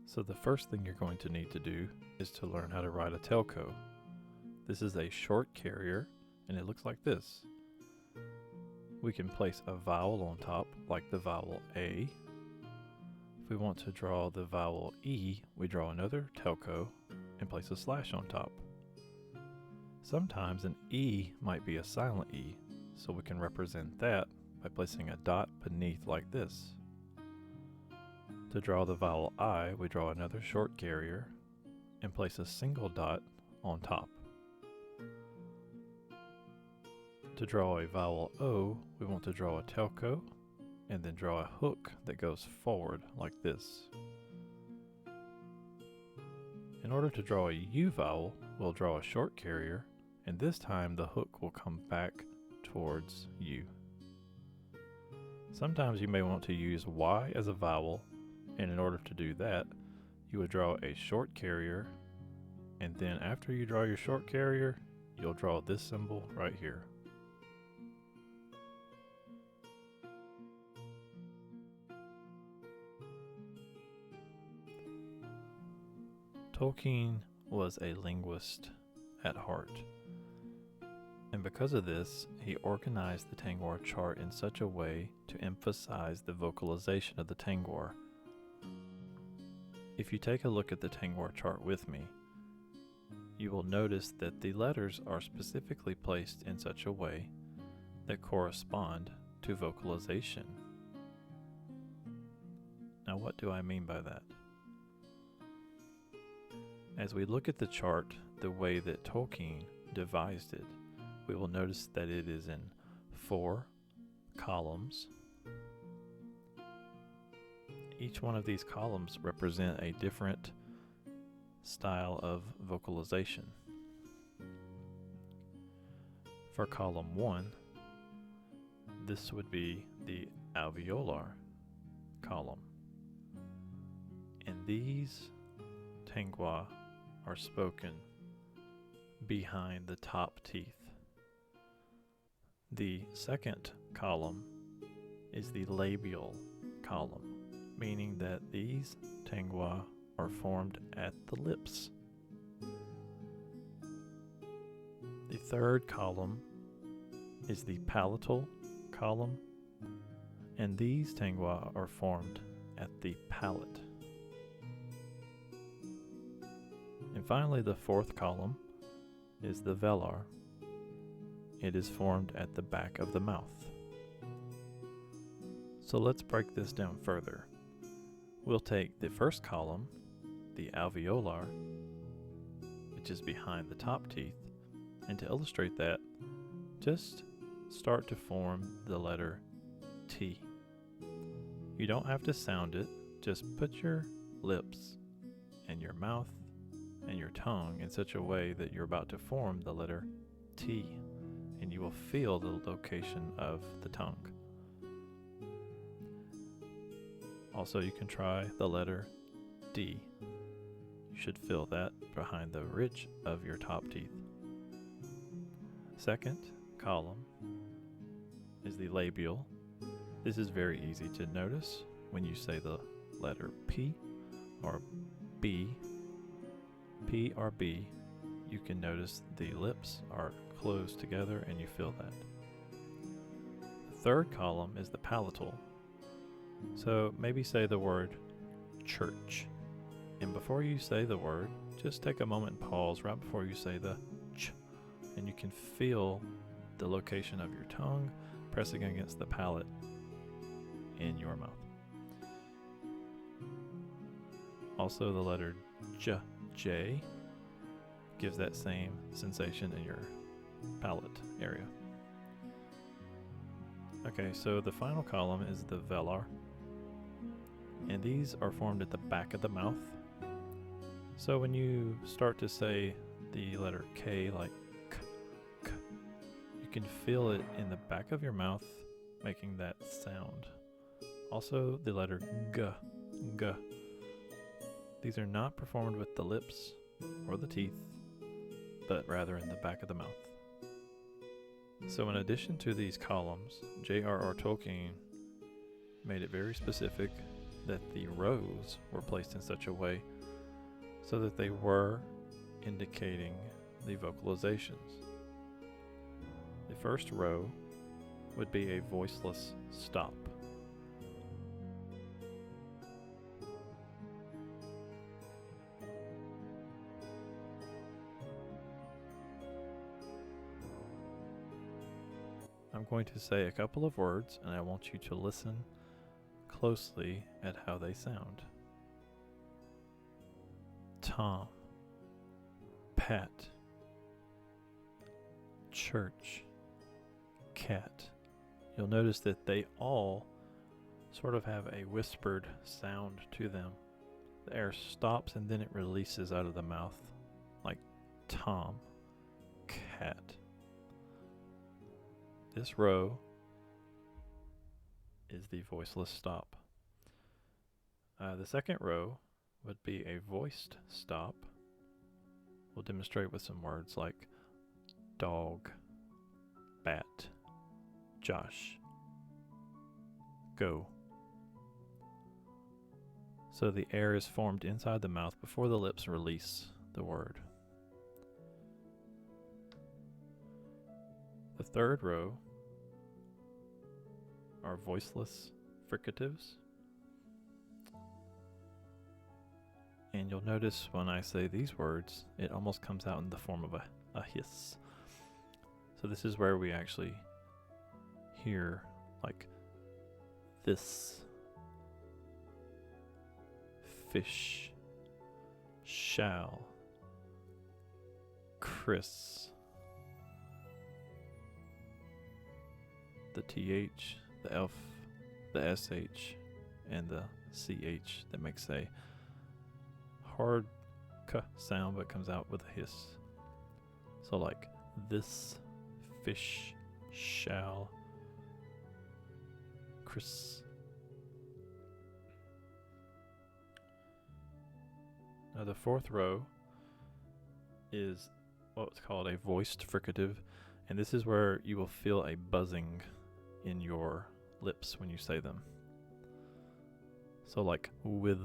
So the first thing you're going to need to do is to learn how to write a telco. This is a short carrier and it looks like this. We can place a vowel on top like the vowel A. If we want to draw the vowel E, we draw another telco and place a slash on top. Sometimes an E might be a silent E, so we can represent that by placing a dot beneath like this. To draw the vowel I, we draw another short carrier and place a single dot on top. To draw a vowel O, we want to draw a telco and then draw a hook that goes forward like this. In order to draw a U vowel, we'll draw a short carrier, and this time the hook will come back towards U. Sometimes you may want to use Y as a vowel, and in order to do that, you would draw a short carrier, and then after you draw your short carrier, you'll draw this symbol right here. Tolkien was a linguist at heart, and because of this, he organized the Tengwar chart in such a way to emphasize the vocalization of the Tengwar. If you take a look at the Tengwar chart with me, you will notice that the letters are specifically placed in such a way that correspond to vocalization. Now, what do I mean by that? As we look at the chart the way that Tolkien devised it, we will notice that it is in 4 columns. Each one of these columns represent a different style of vocalization. For column 1, this would be the alveolar column. And these Tengwar are spoken behind the top teeth. The second column is the labial column, meaning that these Tengwar are formed at the lips. The third column is the palatal column, and these Tengwar are formed at the palate. And finally, the fourth column is the velar. It is formed at the back of the mouth. So let's break this down further. We'll take the first column, the alveolar, which is behind the top teeth, and to illustrate that, just start to form the letter T. You don't have to sound it, just put your lips and your mouth and your tongue in such a way that you're about to form the letter T, and you will feel the location of the tongue. Also, you can try the letter D. You should feel that behind the ridge of your top teeth. Second column is the labial. This is very easy to notice when you say the letter P or B. P or B, you can notice the lips are closed together and you feel that. The third column is the palatal. So maybe say the word church. And before you say the word, just take a moment and pause right before you say the ch, and you can feel the location of your tongue pressing against the palate in your mouth. Also, the letter J gives that same sensation in your palate area. Okay, so the final column is the velar, and these are formed at the back of the mouth. So when you start to say the letter K, like k, k, you can feel it in the back of your mouth making that sound. Also, the letter G, G. These are not performed with the lips or the teeth, but rather in the back of the mouth. So in addition to these columns, J.R.R. Tolkien made it very specific that the rows were placed in such a way so that they were indicating the vocalizations. The first row would be a voiceless stop. I'm going to say a couple of words and I want you to listen closely at how they sound. Tom, Pat, church, cat. You'll notice that they all sort of have a whispered sound to them. The air stops and then it releases out of the mouth, like Tom, cat. This row is the voiceless stop. The second row would be a voiced stop. We'll demonstrate with some words like dog, bat, Josh, go. So the air is formed inside the mouth before the lips release the word. The third row are voiceless fricatives. And you'll notice when I say these words, it almost comes out in the form of a hiss. So this is where we actually hear like this, fish, shall, Chris, the TH, the F, the SH, and the CH that makes a hard K sound but comes out with a hiss. So like this fish shall Chris. Now the fourth row is what's called a voiced fricative, and this is where you will feel a buzzing in your lips when you say them. So like with,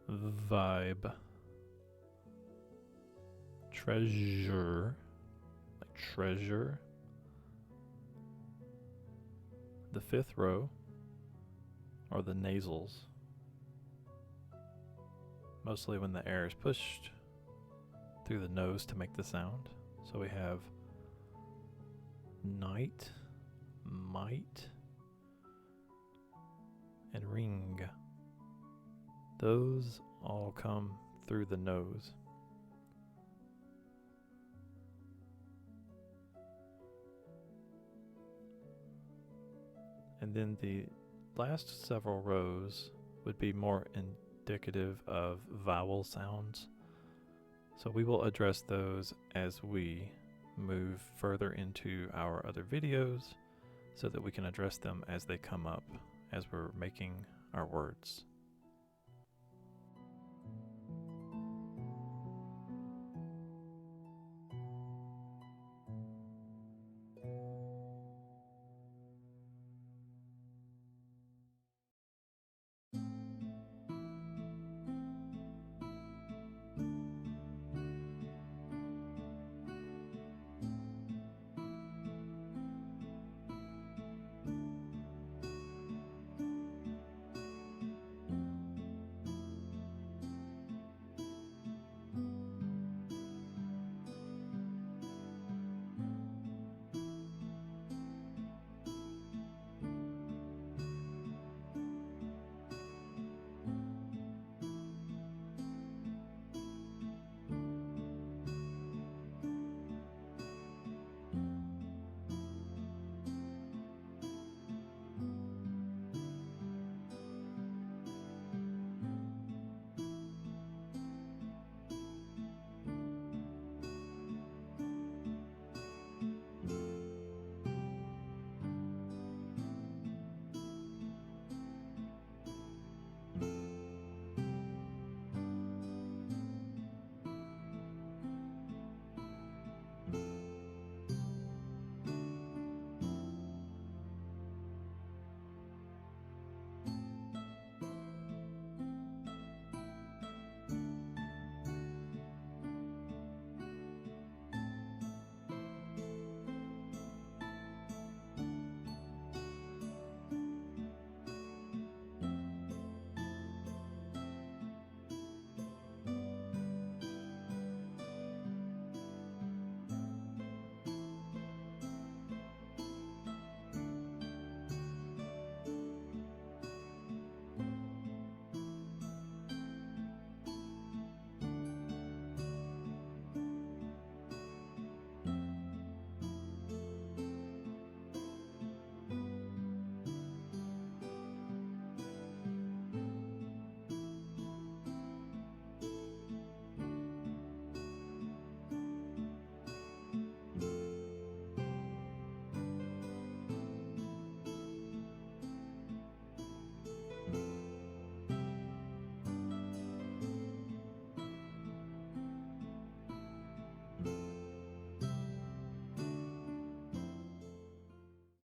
vibe, treasure, like treasure. The fifth row are the nasals, mostly when the air is pushed through the nose to make the sound. So we have night, might, and ring. Those all come through the nose. And then the last several rows would be more indicative of vowel sounds. So we will address those as we move further into our other videos so that we can address them as they come up as we're making our words.